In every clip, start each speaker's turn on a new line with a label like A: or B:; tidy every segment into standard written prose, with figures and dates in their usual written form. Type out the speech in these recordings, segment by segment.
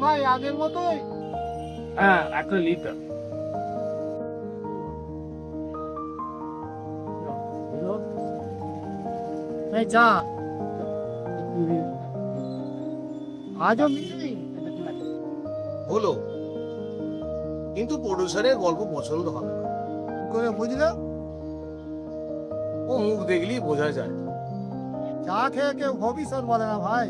A: ভাই আগের মতোই?
B: হ্যাঁ, 1 লিটার।
A: এই চা আজও মিলি
C: হলো, কিন্তু প্রডিউসারের গল্প পছন্দ হবে না।
A: করে বুঝলে?
C: ও মুখ দেখলেই বোঝা যায়।
A: চা খেয়ে কেউ ভবিষ্যৎ বলে না ভাই।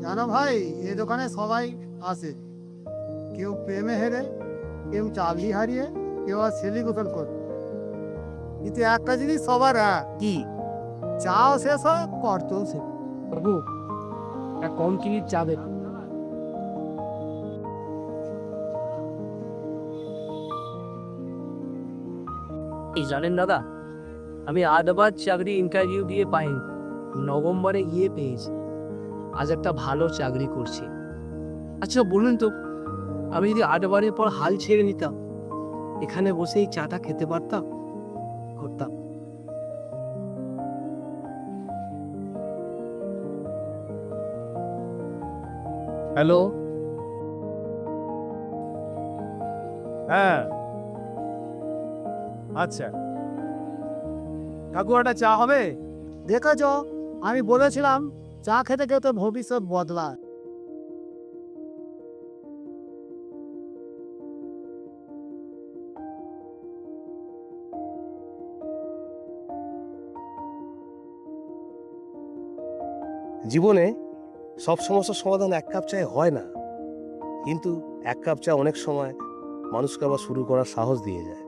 A: জানো ভাই, এ দোকানে সবাই আসে, কেউ প্রেমে হেরে, কেউ চাকরি হারিয়ে, কেউ আর সেলিব্রেশন করে। কিন্তু একটা জিনিস সবার কি, চাও শেষ হয়, করতেও শেষ।
B: বাবু, একটা কম চিনির চা দেন।
D: এই জানেন দাদা, আমি 8 বার চাকরি ইন্টারভিউ দিয়ে পাইনি, নভেম্বরে গিয়ে পেয়েছি। আজ একটা ভালো চাকরি করছি। আচ্ছা বলুন তো, আমি যদি 8 বারের পর হাল ছেড়ে নিতাম, এখানে বসে এই চাটা খেতে পারতাম? করতাম।
B: হ্যালো। হ্যাঁ, আচ্ছা কাকু, একটা চা হবে?
A: দেখেছ, আমি বলেছিলাম চা খেতে খেতে ভবিষ্যৎ বদলায়।
C: জীবনে সব সমস্যার সমাধান 1 কাপ চায়ে হয় না, কিন্তু 1 কাপ চা অনেক সময় মানুষকে আবার শুরু করার সাহস দিয়ে যায়।